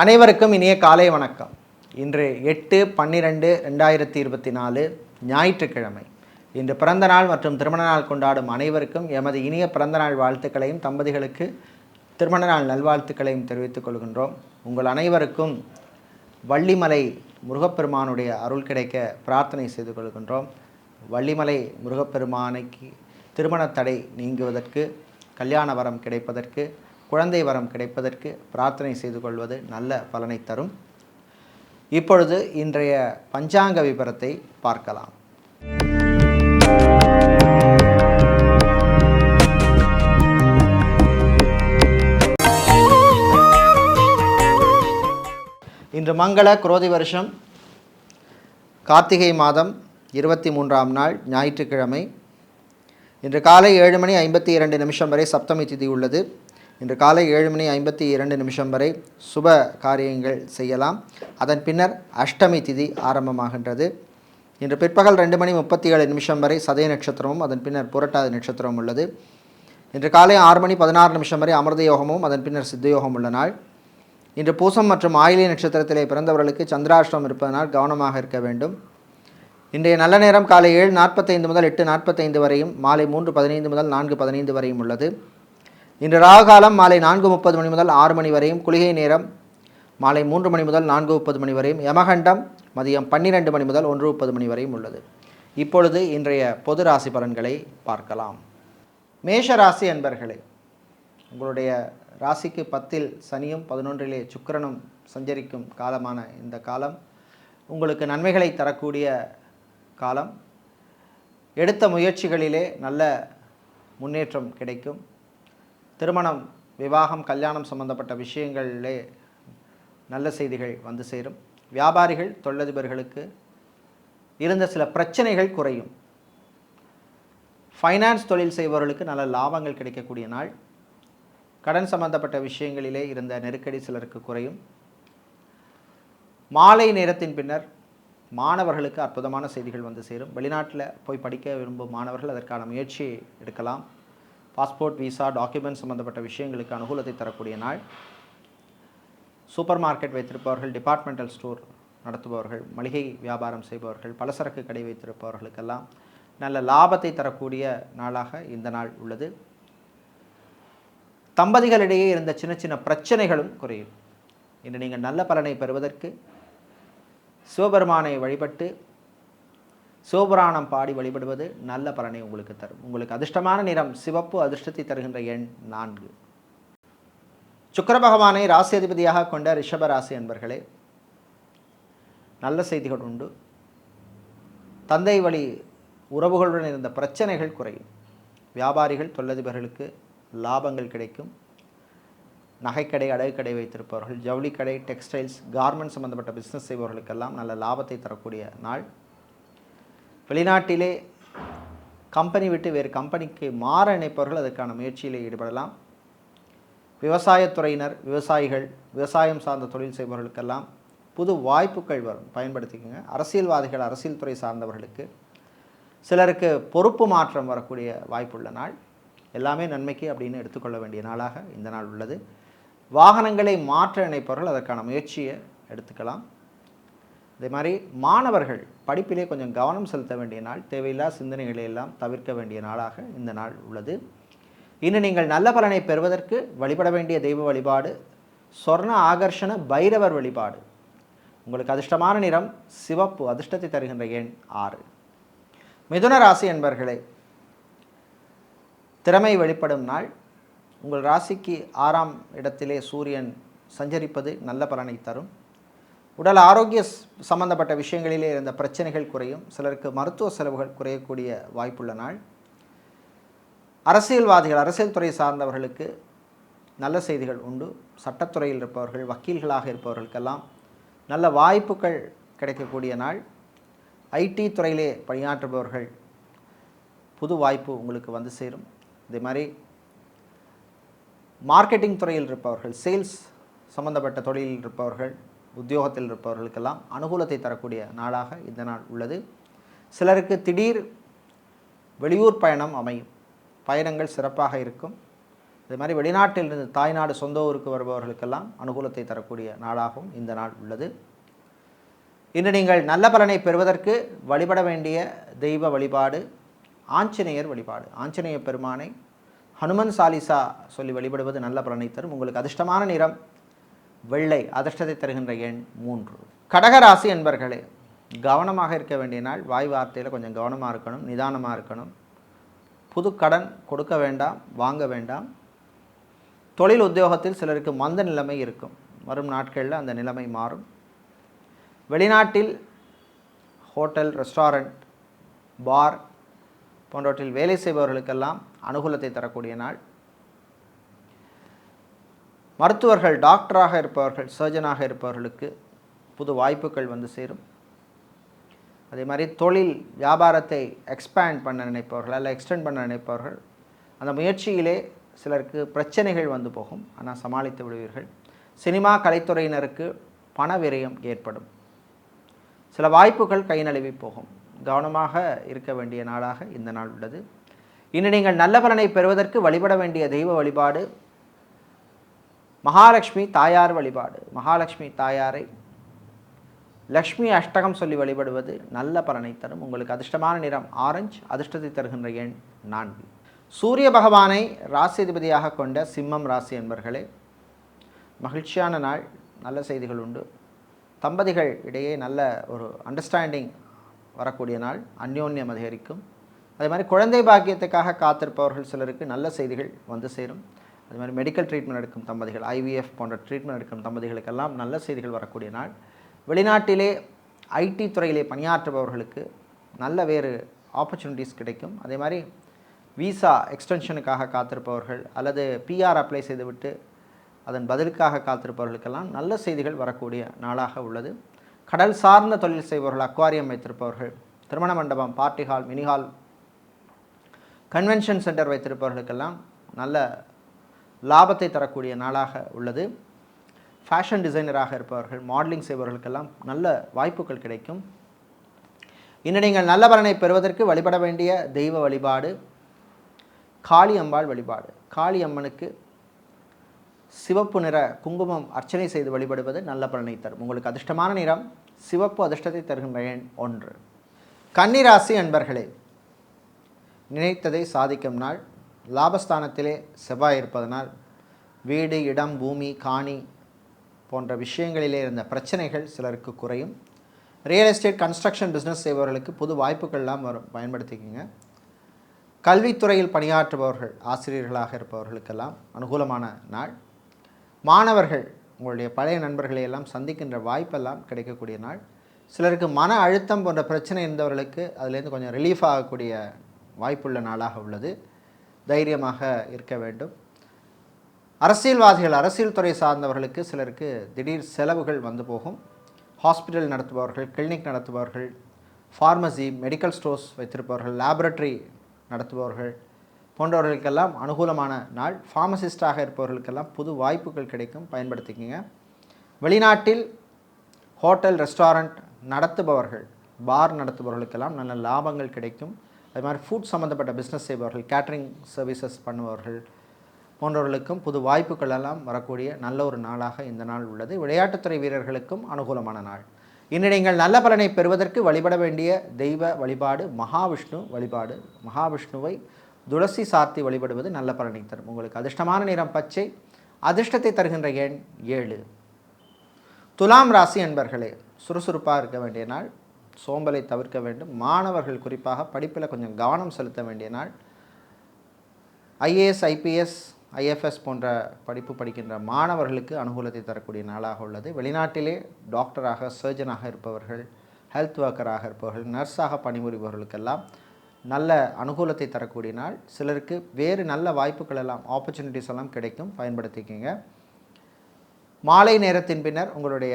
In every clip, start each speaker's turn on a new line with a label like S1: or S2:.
S1: அனைவருக்கும் இனிய காலை வணக்கம். இன்று 8/12/2024 ஞாயிற்றுக்கிழமை. இன்று பிறந்த நாள் மற்றும் திருமண நாள் கொண்டாடும் அனைவருக்கும் எமது இனிய பிறந்த நாள் வாழ்த்துக்களையும் தம்பதிகளுக்கு திருமண நாள் நல்வாழ்த்துக்களையும் தெரிவித்துக் கொள்கின்றோம். உங்கள் அனைவருக்கும் வள்ளிமலை முருகப்பெருமானுடைய அருள் கிடைக்க பிரார்த்தனை செய்து கொள்கின்றோம். வள்ளிமலை முருகப்பெருமானைக்கு திருமண தடை நீங்குவதற்கு, கல்யாண வரம் கிடைப்பதற்கு, குழந்தை வரம் கிடைப்பதற்கு பிரார்த்தனை செய்து கொள்வது நல்ல பலனை தரும். இப்பொழுது இன்றைய பஞ்சாங்க விபரத்தை பார்க்கலாம். இன்று மங்கள குரோதி வருஷம் கார்த்திகை மாதம் 23ஆம் நாள் ஞாயிற்றுக்கிழமை. இன்று காலை 7:52 வரை சப்தமி திதி உள்ளது. இன்று காலை 7:52 வரை சுப காரியங்கள் செய்யலாம். அதன் பின்னர் அஷ்டமி திதி ஆரம்பமாகின்றது. இன்று பிற்பகல் 2:37 வரை சதய நட்சத்திரமும் அதன் பின்னர் புரட்டாதி நட்சத்திரமும் உள்ளது. இன்று காலை 6:16 வரை அமிர்த யோகமும் அதன் பின்னர் சித்த யோகம் உள்ள நாள். இன்று பூசம் மற்றும் ஆயிலிய நட்சத்திரத்திலே பிறந்தவர்களுக்கு சந்திராஷ்டமம் இருப்பதனால் கவனமாக இருக்க வேண்டும். இன்றைய நல்ல நேரம் காலை 7:45 முதல் 8:45 வரையும், மாலை 3:15 முதல் 4:15 வரையும் உள்ளது. இன்று ராகுகாலம் மாலை 4:30 மணி முதல் 6 மணி வரையும், குளிகை நேரம் மாலை 3 மணி முதல் 4:30 மணி வரையும், யமகண்டம் மதியம் 12 மணி முதல் 1:30 மணி வரையும் உள்ளது. இப்பொழுது இன்றைய பொது ராசி பலன்களை பார்க்கலாம். மேஷ ராசி அன்பர்களே, உங்களுடைய ராசிக்கு 10ல் சனியும் 11லே சுக்கிரனும் சஞ்சரிக்கும் காலமான இந்த காலம் உங்களுக்கு நன்மைகளை தரக்கூடிய காலம். எடுத்த முயற்சிகளிலே நல்ல முன்னேற்றம் கிடைக்கும். திருமணம், விவாகம், கல்யாணம் சம்பந்தப்பட்ட விஷயங்களிலே நல்ல செய்திகள் வந்து சேரும். வியாபாரிகள், தொழிலதிபர்களுக்கு இருந்த சில பிரச்சனைகள் குறையும். ஃபைனான்ஸ் தொழில் செய்பவர்களுக்கு நல்ல லாபங்கள் கிடைக்கக்கூடிய நாள். கடன் சம்பந்தப்பட்ட விஷயங்களிலே இருந்த நெருக்கடி சிலருக்கு குறையும். மாலை நேரத்தின் பின்னர் மாணவர்களுக்கு அற்புதமான செய்திகள் வந்து சேரும். வெளிநாட்டில் போய் படிக்க விரும்பும் மாணவர்கள் அதற்கான முயற்சியை எடுக்கலாம். பாஸ்போர்ட், விசா, டாக்குமெண்ட் சம்பந்தப்பட்ட விஷயங்களுக்கு அனுகூலத்தை தரக்கூடிய நாள். சூப்பர் மார்க்கெட் வைத்திருப்பவர்கள், டிபார்ட்மெண்டல் ஸ்டோர் நடத்துபவர்கள், மளிகை வியாபாரம் செய்பவர்கள், பலசரக்கு கடை வைத்திருப்பவர்களுக்கெல்லாம் நல்ல லாபத்தை தரக்கூடிய நாளாக இந்த நாள் உள்ளது. தம்பதிகளிடையே இருந்த சின்ன சின்ன பிரச்சனைகளும் குறையும். இன்று நீங்கள் நல்ல பலனை பெறுவதற்கு சிவபெருமானை வழிபட்டு சிவபுராணம் பாடி வழிபடுவது நல்ல பலனை உங்களுக்கு தரும். உங்களுக்கு அதிர்ஷ்டமான நிறம் சிவப்பு, அதிர்ஷ்டத்தை தருகின்ற எண் 4. சுக்கிர பகவானை ராசி அதிபதியாக கொண்ட ரிஷப ராசி அன்பர்களே, நல்ல செய்திகள் உண்டு. தந்தை வழி உறவுகளுடன் இருந்த பிரச்சனைகள் குறையும். வியாபாரிகள், தொழிலதிபர்களுக்கு லாபங்கள் கிடைக்கும். நகைக்கடை, அடகுக்கடை வைத்திருப்பவர்கள், ஜவுளிக்கடை, டெக்ஸ்டைல்ஸ், கார்மெண்ட் சம்பந்தப்பட்ட பிஸ்னஸ் செய்பவர்களுக்கெல்லாம் நல்ல லாபத்தை தரக்கூடிய நாள். வெளிநாட்டிலே கம்பெனி விட்டு வேறு கம்பெனிக்கு மாற நினைப்பவர்கள் அதற்கான முயற்சியிலே ஈடுபடலாம். விவசாயத்துறையினர், விவசாயிகள், விவசாயம் சார்ந்த தொழில் செய்பவர்களுக்கெல்லாம் புது வாய்ப்புகள் வரும், பயன்படுத்திக்கோங்க. அரசியல்வாதிகள், அரசியல் துறை சார்ந்தவர்களுக்கு சிலருக்கு பொறுப்பு மாற்றம் வரக்கூடிய வாய்ப்புள்ள நாள். எல்லாமே நன்மைக்கு அப்படின்னு எடுத்துக்கொள்ள வேண்டிய நாளாக இந்த நாள் உள்ளது. வாகனங்களை மாற்ற நினைப்பவர்கள் அதற்கான முயற்சியை எடுத்துக்கலாம். அதே மாதிரி மாணவர்கள் படிப்பிலே கொஞ்சம் கவனம் செலுத்த வேண்டிய நாள். தேவையில்லா சிந்தனைகளை எல்லாம் தவிர்க்க வேண்டிய நாளாக இந்த நாள் உள்ளது. இன்னும் நீங்கள் நல்ல பலனை பெறுவதற்கு வழிபட வேண்டிய தெய்வ வழிபாடு சொர்ண ஆகர்ஷண பைரவர் வழிபாடு. உங்களுக்கு அதிர்ஷ்டமான நிறம் சிவப்பு, அதிர்ஷ்டத்தை தருகின்ற எண் 6. மிதுன ராசி அன்பர்களே, திறமை வெளிப்படும் நாள். உங்கள் ராசிக்கு 6ஆம் இடத்திலே சூரியன் சஞ்சரிப்பது நல்ல பலனை தரும். உடல் ஆரோக்கிய சம்பந்தப்பட்ட விஷயங்களிலே இருந்த பிரச்சனைகள் குறையும். சிலருக்கு மருத்துவ செலவுகள் குறையக்கூடிய வாய்ப்புள்ள நாள். அரசியல்வாதிகள், அரசியல் துறை சார்ந்தவர்களுக்கு நல்ல செய்திகள் உண்டு. சட்டத்துறையில் இருப்பவர்கள், வக்கீல்களாக இருப்பவர்களுக்கெல்லாம் நல்ல வாய்ப்புகள் கிடைக்கக்கூடிய நாள். ஐடி துறையிலே பணியாற்றுபவர்கள் புது வாய்ப்பு உங்களுக்கு வந்து சேரும். இதே மாதிரி மார்க்கெட்டிங் துறையில் இருப்பவர்கள், சேல்ஸ் சம்பந்தப்பட்ட தொழிலில் இருப்பவர்கள், உத்தியோகத்தில் இருப்பவர்களுக்கெல்லாம் அனுகூலத்தை தரக்கூடிய நாளாக இந்த நாள் உள்ளது. சிலருக்கு திடீர் வெளியூர் பயணம் அமையும். பயணங்கள் சிறப்பாக இருக்கும். அதே மாதிரி வெளிநாட்டிலிருந்து தாய்நாடு சொந்த ஊருக்கு வருபவர்களுக்கெல்லாம் அனுகூலத்தை தரக்கூடிய நாளாகவும் இந்த நாள் உள்ளது. இன்று நீங்கள் நல்ல பலனை பெறுவதற்கு வழிபட வேண்டிய தெய்வ வழிபாடு ஆஞ்சநேயர் வழிபாடு. ஆஞ்சநேய பெருமானை ஹனுமன் சாலிசா சொல்லி வழிபடுவது நல்ல பலனை தரும். உங்களுக்கு அதிர்ஷ்டமான நிறம் வெள்ளை, அதிர்ஷ்டத்தை தருகின்ற எண் 3. கடகராசி என்பர்களே, கவனமாக இருக்க வேண்டிய நாள். வாய் வார்த்தையில் கொஞ்சம் கவனமாக இருக்கணும், நிதானமாக இருக்கணும். புது கடன் கொடுக்க வேண்டாம், வாங்க வேண்டாம். தொழில் உத்தியோகத்தில் சிலருக்கு மந்த நிலைமை இருக்கும். வரும் நாட்களில் அந்த நிலைமை மாறும். வெளிநாட்டில் ஹோட்டல், ரெஸ்டாரண்ட், பார் போன்றவற்றில் வேலை செய்பவர்களுக்கெல்லாம் அனுகூலத்தை தரக்கூடிய நாள். மருத்துவர்கள், டாக்டராக இருப்பவர்கள், சர்ஜனாக இருப்பவர்களுக்கு புது வாய்ப்புகள் வந்து சேரும். அதே மாதிரி தொழில் வியாபாரத்தை எக்ஸ்பேண்ட் பண்ண நினைப்பவர்கள் அல்ல எக்ஸ்டெண்ட் பண்ண நினைப்பவர்கள், அந்த முயற்சியிலே சிலருக்கு பிரச்சனைகள் வந்து போகும், ஆனால் சமாளித்து விடுவீர்கள். சினிமா கலைத்துறையினருக்கு பண விரயம் ஏற்படும். சில வாய்ப்புகள் கை நழுவி போகும். கவனமாக இருக்க வேண்டிய நாளாக இந்த நாள் உள்ளது. இன்று நீங்கள் நல்ல பலனை பெறுவதற்கு வழிபட வேண்டிய தெய்வ வழிபாடு மகாலட்சுமி தாயார் வழிபாடு. மகாலட்சுமி தாயாரை லக்ஷ்மி அஷ்டகம் சொல்லி வழிபடுவது நல்ல பலனை தரும். உங்களுக்கு அதிர்ஷ்டமான நிறம் ஆரஞ்சு, அதிர்ஷ்டத்தை தருகின்ற எண் 4. சூரிய பகவானை ராசிதிபதியாக கொண்ட சிம்மம் ராசி என்பர்களே, மகிழ்ச்சியான நாள். நல்ல செய்திகள் உண்டு. தம்பதிகள் இடையே நல்ல ஒரு அண்டர்ஸ்டாண்டிங் வரக்கூடிய நாள். அந்யோன்யம் அதிகரிக்கும். அதே மாதிரி குழந்தை பாக்கியத்துக்காக காத்திருப்பவர்கள் சிலருக்கு நல்ல செய்திகள் வந்து சேரும். அதே மாதிரி மெடிக்கல் ட்ரீட்மெண்ட் எடுக்கும் தம்பதிகள், ஐவிஎஃப் போன்ற ட்ரீட்மெண்ட் எடுக்கும் தம்பதிகளுக்கெல்லாம் நல்ல செய்திகள் வரக்கூடிய நாள். வெளிநாட்டிலே ஐடி துறையிலே பணியாற்றுபவர்களுக்கு நல்ல வேறு ஆப்பர்ச்சுனிட்டிஸ் கிடைக்கும். அதே மாதிரி விசா எக்ஸ்டென்ஷனுக்காக காத்திருப்பவர்கள் அல்லது பிஆர் அப்ளை செய்துவிட்டு அதன் பதிலுக்காக காத்திருப்பவர்களுக்கெல்லாம் நல்ல செய்திகள் வரக்கூடிய நாளாக உள்ளது. கடல் சார்ந்த தொழில் செய்பவர்கள், அக்வாரியம் வைத்திருப்பவர்கள், திருமண மண்டபம், party hall, mini hall, convention centre வைத்திருப்பவர்களுக்கெல்லாம் நல்ல லாபத்தை தரக்கூடிய நாளாக உள்ளது. ஃபேஷன் டிசைனராக இருப்பவர்கள், மாடலிங் செய்பவர்களுக்கெல்லாம் நல்ல வாய்ப்புகள் கிடைக்கும். இன்று நீங்கள் நல்ல பலனை பெறுவதற்கு வழிபட வேண்டிய தெய்வ வழிபாடு காளி அம்பாள் வழிபாடு. காளி அம்மனுக்கு சிவப்பு நிற குங்குமம் அர்ச்சனை செய்து வழிபடுவது நல்ல பலனை தரும். உங்களுக்கு அதிர்ஷ்டமான நிறம் சிவப்பு, அதிர்ஷ்டத்தை தருகின்ற எண் 1. கன்னிராசி அன்பர்களே, நினைத்ததை சாதிக்கும் நாள். லாபஸ்தானத்திலே செவ்வாய் இருப்பதனால் வீடு, இடம், பூமி, காணி போன்ற விஷயங்களிலே இருந்த பிரச்சனைகள் சிலருக்கு குறையும். ரியல் எஸ்டேட், கன்ஸ்ட்ரக்ஷன் பிஸ்னஸ் செய்பவர்களுக்கு புது வாய்ப்புகள்லாம் வரும், பயன்படுத்திக்கிங்க. கல்வித்துறையில் பணியாற்றுபவர்கள், ஆசிரியர்களாக இருப்பவர்களுக்கெல்லாம் அனுகூலமான நாள். மாணவர்கள் உங்களுடைய பழைய நண்பர்களை எல்லாம் சந்திக்கின்ற வாய்ப்பெல்லாம் கிடைக்கக்கூடிய நாள். சிலருக்கு மன அழுத்தம் போன்ற பிரச்சனை இருந்தவர்களுக்கு அதிலேருந்து கொஞ்சம் ரிலீஃப் ஆகக்கூடிய வாய்ப்புள்ள நாளாக உள்ளது. தைரியமாக இருக்க வேண்டும். அரசியல்வாதிகள், அரசியல் துறை சார்ந்தவர்களுக்கு சிலருக்கு திடீர் செலவுகள் வந்து போகும். ஹாஸ்பிட்டல் நடத்துபவர்கள், கிளினிக் நடத்துபவர்கள், ஃபார்மசி, மெடிக்கல் ஸ்டோர்ஸ் வைத்திருப்பவர்கள், லேபரட்டரி நடத்துபவர்கள் போன்றவர்களுக்கெல்லாம் அனுகூலமான நாள். ஃபார்மசிஸ்டாக இருப்பவர்களுக்கெல்லாம் புது வாய்ப்புகள் கிடைக்கும், பயன்படுத்திக்கிங்க. வெளிநாட்டில் ஹோட்டல், ரெஸ்டாரண்ட் நடத்துபவர்கள், பார் நடத்துபவர்களுக்கெல்லாம் நல்ல லாபங்கள் கிடைக்கும். அது மாதிரி ஃபுட் சம்மந்தப்பட்ட பிஸ்னஸ் செய்பவர்கள், கேட்ரிங் சர்வீசஸ் பண்ணுபவர்கள் போன்றவர்களுக்கும் புது வாய்ப்புகள் எல்லாம் வரக்கூடிய நல்ல ஒரு நாளாக இந்த நாள் உள்ளது. விளையாட்டுத்துறை வீரர்களுக்கும் அனுகூலமான நாள். இன்று நீங்கள் நல்ல பலனை பெறுவதற்கு வழிபட வேண்டிய தெய்வ வழிபாடு மகாவிஷ்ணு வழிபாடு. மகாவிஷ்ணுவை துளசி சார்த்தி வழிபடுவது நல்ல பலனை தரும். உங்களுக்கு அதிர்ஷ்டமான நிறம் பச்சை, அதிர்ஷ்டத்தை தருகின்ற எண் 7. துலாம் ராசி என்பர்களே, சுறுசுறுப்பாக இருக்க வேண்டிய நாள். சோம்பலை தவிர்க்க வேண்டும். மாணவர்கள் குறிப்பாக படிப்பில் கொஞ்சம் கவனம் செலுத்த வேண்டிய நாள். ஐஏஎஸ், ஐபிஎஸ், ஐஎஃப்எஸ் போன்ற படிப்பு படிக்கின்ற மாணவர்களுக்கு அனுகூலத்தை தரக்கூடிய நாளாக உள்ளது. வெளிநாட்டிலே டாக்டராக, சர்ஜனாக இருப்பவர்கள், ஹெல்த் ஒர்க்கராக இருப்பவர்கள், நர்ஸாக பணிபுரிபவர்களுக்கெல்லாம் நல்ல அனுகூலத்தை தரக்கூடிய நாள். சிலருக்கு வேறு நல்ல வாய்ப்புகள் எல்லாம், ஆப்பர்ச்சுனிட்டிஸ் எல்லாம் கிடைக்கும், பயன்படுத்திக்கிங்க. மாலை நேரத்தின் பின்னர் உங்களுடைய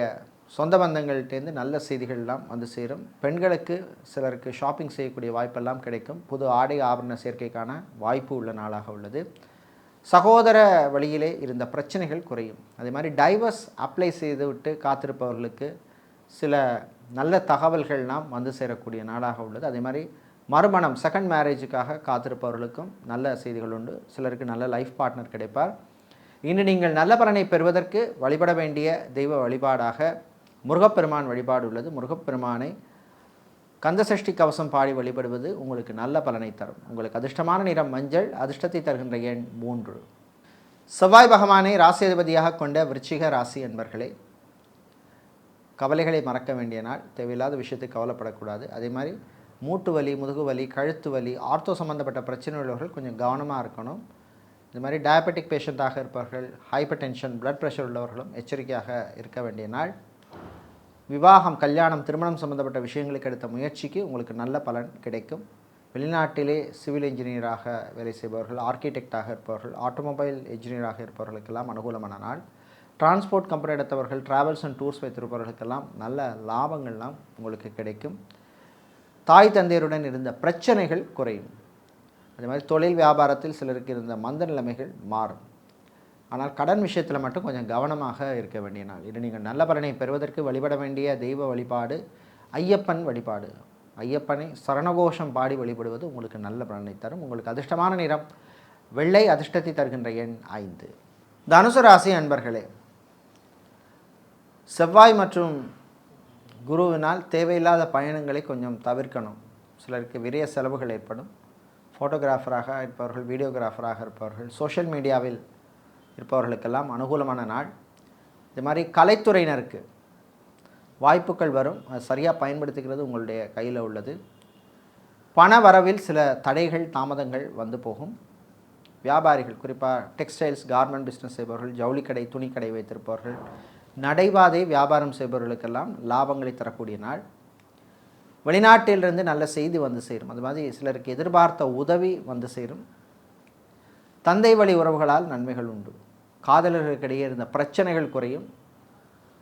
S1: சொந்த பந்தங்கள்டேருந்து நல்ல செய்திகள் எல்லாம் வந்து சேரும். பெண்களுக்கு சிலருக்கு ஷாப்பிங் செய்யக்கூடிய வாய்ப்பெல்லாம் கிடைக்கும். புது ஆடை ஆபரண சேர்க்கைக்கான வாய்ப்பு உள்ள நாளாக உள்ளது. சகோதர வழியிலே இருந்த பிரச்சனைகள் குறையும். அதே மாதிரி டைவர்ஸ் அப்ளை செய்துவிட்டு காத்திருப்பவர்களுக்கு சில நல்ல தகவல்கள்லாம் வந்து சேரக்கூடிய நாளாக உள்ளது. அதே மாதிரி மறுமணம் செகண்ட் மேரேஜுக்காக காத்திருப்பவர்களுக்கும் நல்ல செய்திகள் உண்டு. சிலருக்கு நல்ல லைஃப் பார்ட்னர் கிடைப்பார். இன்று நீங்கள் நல்ல பலனை பெறுவதற்கு வழிபட வேண்டிய தெய்வ வழிபாடாக முருகப்பெருமான் வழிபாடு உள்ளது. முருகப்பெருமானை கந்தசஷ்டி கவசம் பாடி வழிபடுவது உங்களுக்கு நல்ல பலனை தரும். உங்களுக்கு அதிர்ஷ்டமான நிறம் மஞ்சள், அதிர்ஷ்டத்தை தருகின்ற எண் 3. செவ்வாய் பகவானை ராசி அதிபதியாக கொண்ட விருச்சிக ராசி என்பர்களே, கவலைகளை மறக்க வேண்டிய நாள். தேவையில்லாத விஷயத்துக்கு கவலைப்படக்கூடாது. அதே மாதிரி மூட்டு வலி, முதுகு வலி, கழுத்து வலி, ஆர்த்தோ சம்மந்தப்பட்ட பிரச்சனை உள்ளவர்கள் கொஞ்சம் கவனமாக இருக்கணும். இது மாதிரி டயபெட்டிக் பேஷண்ட்டாக இருப்பவர்கள், ஹைப்பர் டென்ஷன், பிளட் ப்ரெஷர் உள்ளவர்களும் எச்சரிக்கையாக இருக்க வேண்டிய நாள். விவாகம், கல்யாணம், திருமணம் சம்மந்தப்பட்ட விஷயங்களுக்கு எடுத்த முயற்சிக்கு உங்களுக்கு நல்ல பலன் கிடைக்கும். வெளிநாட்டிலே சிவில் இன்ஜினியராக வேலை செய்பவர்கள், ஆர்கிடெக்டாக இருப்பவர்கள், ஆட்டோமொபைல் இன்ஜினியராக இருப்பவர்களுக்கெல்லாம் அனுகூலமான நாள். டிரான்ஸ்போர்ட் கம்பெனி எடுத்தவர்கள், ட்ராவல்ஸ் அண்ட் டூர்ஸ் வைத்திருப்பவர்களுக்கெல்லாம் நல்ல லாபங்கள்லாம் உங்களுக்கு கிடைக்கும். தாய் தந்தையருடன் இருந்த பிரச்சனைகள் குறையும். அதே மாதிரி தொழில் வியாபாரத்தில் சிலருக்கு இருந்த மந்த நிலைமைகள் மாறும். ஆனால் கடன் விஷயத்தில் மட்டும் கொஞ்சம் கவனமாக இருக்க வேண்டிய நாள். இது நீங்கள் நல்ல பலனை பெறுவதற்கு வழிபட வேண்டிய தெய்வ வழிபாடு ஐயப்பன் வழிபாடு. ஐயப்பனை சரணகோஷம் பாடி வழிபடுவது உங்களுக்கு நல்ல பலனை தரும். உங்களுக்கு அதிர்ஷ்டமான நிறம் வெள்ளை, அதிர்ஷ்டத்தை தருகின்ற எண் 5. தனுசு ராசி அன்பர்களே, செவ்வாய் மற்றும் குருவினால் தேவையில்லாத பயணங்களை கொஞ்சம் தவிர்க்கணும். சிலருக்கு விரைய செலவுகள் ஏற்படும். ஃபோட்டோகிராஃபராக இருப்பவர்கள், வீடியோகிராஃபராக இருப்பவர்கள், சோஷியல் மீடியாவில் இருப்பவர்களுக்கெல்லாம் அனுகூலமான நாள். இது மாதிரி கலைத்துறையினருக்கு வாய்ப்புகள் வரும். அது சரியாக பயன்படுத்திக்கிறது உங்களுடைய கையில் உள்ளது. பண வரவில் சில தடைகள், தாமதங்கள் வந்து போகும். வியாபாரிகள், குறிப்பாக டெக்ஸ்டைல்ஸ், கார்மெண்ட் பிஸ்னஸ் செய்பவர்கள், ஜவுளிக்கடை, துணிக்கடை வைத்திருப்பவர்கள், நடைபாதை வியாபாரம் செய்பவர்களுக்கெல்லாம் லாபங்களை தரக்கூடிய நாள். வெளிநாட்டிலிருந்து நல்ல செய்தி வந்து சேரும். அது மாதிரி சிலருக்கு எதிர்பார்த்த உதவி வந்து சேரும். தந்தை வழி உறவுகளால் நன்மைகள் உண்டு. காதலர்களுக்கிடையே இருந்த பிரச்சனைகள் குறையும்.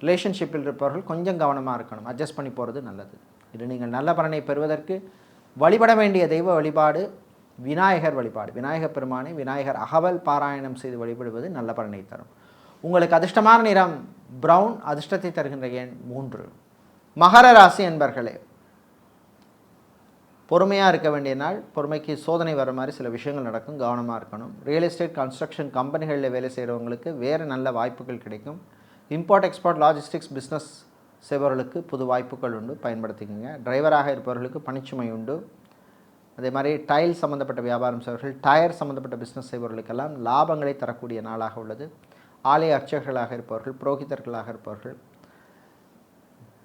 S1: ரிலேஷன்ஷிப்பில் இருப்பவர்கள் கொஞ்சம் கவனமாக இருக்கணும். அட்ஜஸ்ட் பண்ணி போகிறது நல்லது. இது நீங்கள் நல்ல பலனை பெறுவதற்கு வழிபட வேண்டிய தெய்வ வழிபாடு விநாயகர் வழிபாடு. விநாயகர் பெருமானை விநாயகர் அகவல் பாராயணம் செய்து வழிபடுவது நல்ல பலனை தரும். உங்களுக்கு அதிர்ஷ்டமான நிறம் பிரவுன், அதிர்ஷ்டத்தை தருகின்ற எண் 3. மகர ராசி என்பர்களே, பொறுமையாக இருக்க வேண்டிய நாள். பொறுமைக்கு சோதனை வர மாதிரி சில விஷயங்கள் நடக்கும், கவனமாக இருக்கணும். ரியல் எஸ்டேட், கன்ஸ்ட்ரக்ஷன் கம்பெனிகளில் வேலை செய்கிறவங்களுக்கு வேறு நல்ல வாய்ப்புகள் கிடைக்கும். இம்போர்ட் எக்ஸ்போர்ட், லாஜிஸ்டிக்ஸ் பிஸ்னஸ் செய்பவர்களுக்கு புது வாய்ப்புகள் உண்டு, பயன்படுத்திக்கோங்க. டிரைவராக இருப்பவர்களுக்கு பணிச்சுமை உண்டு. அதே மாதிரி டைல் சம்மந்தப்பட்ட வியாபாரம் செய்பவர்கள், டயர் சம்மந்தப்பட்ட பிஸ்னஸ் செய்பவர்களுக்கெல்லாம் லாபங்களை தரக்கூடிய நாளாக உள்ளது. ஆலய அர்ச்சகர்களாக இருப்பவர்கள், புரோகிதர்களாக இருப்பவர்கள்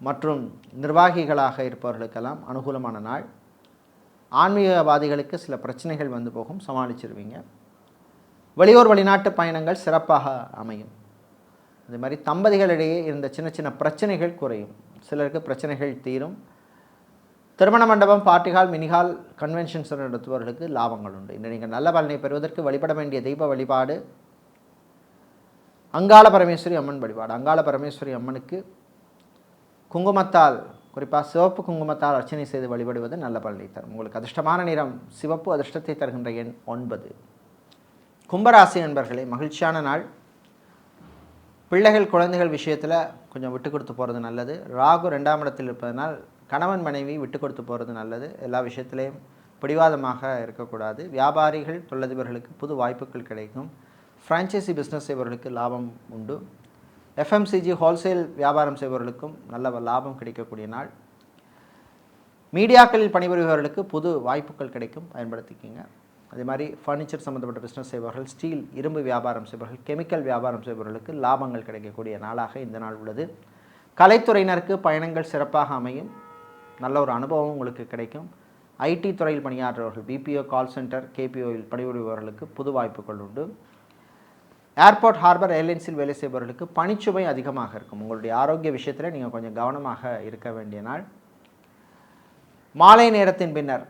S1: மற்றும் நிர்வாகிகளாக இருப்பவர்களுக்கெல்லாம் அனுகூலமான நாள். ஆன்மீகவாதிகளுக்கு சில பிரச்சனைகள் வந்து போகும், சமாளிச்சிருவீங்க. வெளியூர் வெளிநாட்டு பயணங்கள் சிறப்பாக அமையும். அதே மாதிரி தம்பதிகளிடையே இருந்த சின்ன சின்ன பிரச்சனைகள் குறையும். சிலருக்கு பிரச்சனைகள் தீரும். திருமண மண்டபம், பார்ட்டிஹால், மினிஹால், கன்வென்ஷன் சென்டர் நடத்துபவர்களுக்கு லாபங்கள் உண்டு. இன்று நீங்கள் நல்ல பலனை பெறுவதற்கு வழிபட வேண்டிய தெய்வ வழிபாடு அங்காள பரமேஸ்வரி அம்மன் வழிபாடு. அங்காள பரமேஸ்வரி அம்மனுக்கு குங்குமத்தால், குறிப்பாக சிவப்பு குங்குமத்தால் அர்ச்சனை செய்து வழிபடுவது நல்ல பலனை தரும். உங்களுக்கு அதிர்ஷ்டமான நிறம் சிவப்பு, அதிர்ஷ்டத்தை தருகின்ற எண் 9. கும்பராசி என்பர்களே, மகிழ்ச்சியான நாள். பிள்ளைகள், குழந்தைகள் விஷயத்தில் கொஞ்சம் விட்டு கொடுத்து போகிறது நல்லது. ராகு 2ஆம் இடத்தில் இருப்பதனால் கணவன் மனைவி விட்டு கொடுத்து போகிறது நல்லது. எல்லா விஷயத்திலையும் பிடிவாதமாக இருக்கக்கூடாது. வியாபாரிகள், தொழிலதிபர்களுக்கு புது வாய்ப்புகள் கிடைக்கும். ஃப்ரான்ச்சைசி பிஸ்னஸ் செய்பவர்களுக்கு லாபம் உண்டு. எஃப்எம்சிஜி, ஹோல்சேல் வியாபாரம் செய்பவர்களுக்கும் நல்ல லாபம் கிடைக்கக்கூடிய நாள். மீடியாக்களில் பணிபுரிபவர்களுக்கு புது வாய்ப்புகள் கிடைக்கும், பயன்படுத்திக்கிங்க. அதே மாதிரி ஃபர்னிச்சர் சம்மந்தப்பட்ட பிஸ்னஸ் செய்பவர்கள், ஸ்டீல், இரும்பு வியாபாரம் செய்பவர்கள், கெமிக்கல் வியாபாரம் செய்பவர்களுக்கு லாபங்கள் கிடைக்கக்கூடிய நாளாக இந்த நாள் உள்ளது. கலைத்துறையினருக்கு பயணங்கள் சிறப்பாக அமையும். நல்ல ஒரு அனுபவம் உங்களுக்கு கிடைக்கும். ஐடி துறையில் பணியாற்றுபவர்கள், பிபிஓ, கால் சென்டர், கேபிஓவில் பணிபுரிபவர்களுக்கு புது வாய்ப்புகள் உண்டு. ஏர்போர்ட், ஹார்பர், ஏர்லைன்ஸில் வேலை செய்பவர்களுக்கு பணிச்சுமை அதிகமாக இருக்கும். உங்களுடைய ஆரோக்கிய விஷயத்தில் நீங்கள் கொஞ்சம் கவனமாக இருக்க வேண்டிய நாள். மாலை நேரத்தின் பின்னர்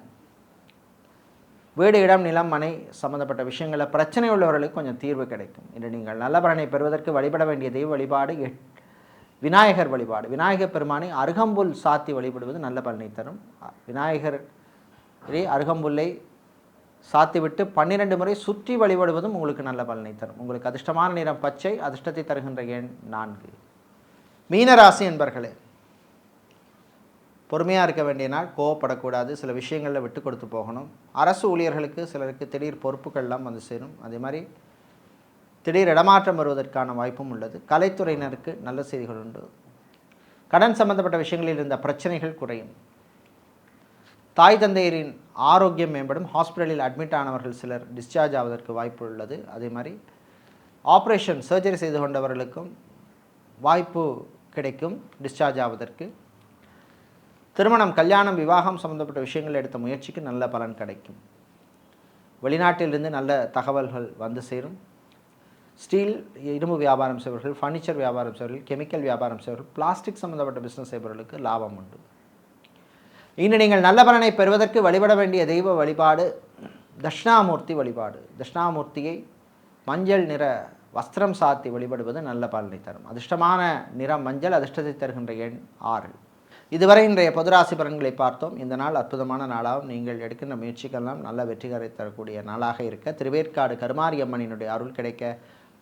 S1: வீடு, இடம், நிலம், மனை சம்பந்தப்பட்ட விஷயங்களில் பிரச்சனை உள்ளவர்களுக்கு கொஞ்சம் தீர்வு கிடைக்கும். இன்று நீங்கள் நல்ல பலனை பெறுவதற்கு வழிபட வேண்டிய தெய்வ வழிபாடு விநாயகர் வழிபாடு. விநாயகர் பெருமானை அருகம்புல் சாத்தி வழிபடுவது நல்ல பலனை தரும். விநாயகரே அருகம்புல்லை சாத்திவிட்டு 12 முறை சுற்றி வழிபடுவதும் உங்களுக்கு நல்ல பலனை தரும். உங்களுக்கு அதிர்ஷ்டமான நிறம் பச்சை, அதிர்ஷ்டத்தை தருகின்ற எண் 4. மீனராசி என்பர்களே, பொறுமையாக இருக்க வேண்டிய நாள், கோவப்படக்கூடாது, சில விஷயங்களில் விட்டு கொடுத்து போகணும். அரசு ஊழியர்களுக்கு சிலருக்கு திடீர் பொறுப்புகள்லாம் வந்து சேரும். அதே மாதிரி திடீர் இடமாற்றம் வருவதற்கான வாய்ப்பும் உள்ளது. கலைத்துறையினருக்கு நல்ல செய்திகள் உண்டு. கடன் சம்பந்தப்பட்ட விஷயங்களில் இருந்த பிரச்சனைகள் குறையும். தாய் தந்தையரின் ஆரோக்கியம் மேம்படும். ஹாஸ்பிட்டலில் அட்மிட் ஆனவர்கள் சிலர் டிஸ்சார்ஜ் ஆவதற்கு வாய்ப்பு உள்ளது. அதே மாதிரி ஆப்ரேஷன் சர்ஜரி செய்து கொண்டவர்களுக்கும் வாய்ப்பு கிடைக்கும் டிஸ்சார்ஜ் ஆவதற்கு. திருமணம், கல்யாணம், விவாகம் சம்பந்தப்பட்ட விஷயங்கள் எடுத்த முயற்சிக்கு நல்ல பலன் கிடைக்கும். வெளிநாட்டிலிருந்து நல்ல தகவல்கள் வந்து சேரும். ஸ்டீல், இரும்பு வியாபாரம் செய்பவர்கள், ஃபர்னிச்சர் வியாபாரம் செய்பவர்கள், கெமிக்கல் வியாபாரம் செய்பவர்கள், பிளாஸ்டிக் சம்பந்தப்பட்ட பிஸ்னஸ் செய்பவர்களுக்கு லாபம் உண்டு. இன்று நீங்கள் நல்ல பலனை பெறுவதற்கு வழிபட வேண்டிய தெய்வ வழிபாடு தட்சிணாமூர்த்தி வழிபாடு. தட்சிணாமூர்த்தியை மஞ்சள் நிற வஸ்திரம் சாத்தி வழிபடுவது நல்ல பலனை தரும். அதிர்ஷ்டமான நிறம் மஞ்சள், அதிர்ஷ்டத்தை தருகின்ற எண் 6. இதுவரை இன்றைய பொதுராசி பலன்களை பார்த்தோம். இந்த நாள் அற்புதமான நாளாகவும் நீங்கள் எடுக்கின்ற முயற்சிக்கெல்லாம் நல்ல வெற்றிகரை தரக்கூடிய நாளாக இருக்க திருவேற்காடு கருமாரியம்மனினுடைய அருள் கிடைக்க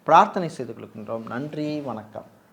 S1: பிரார்த்தனை செய்து கொள்கின்றோம். நன்றி, வணக்கம்.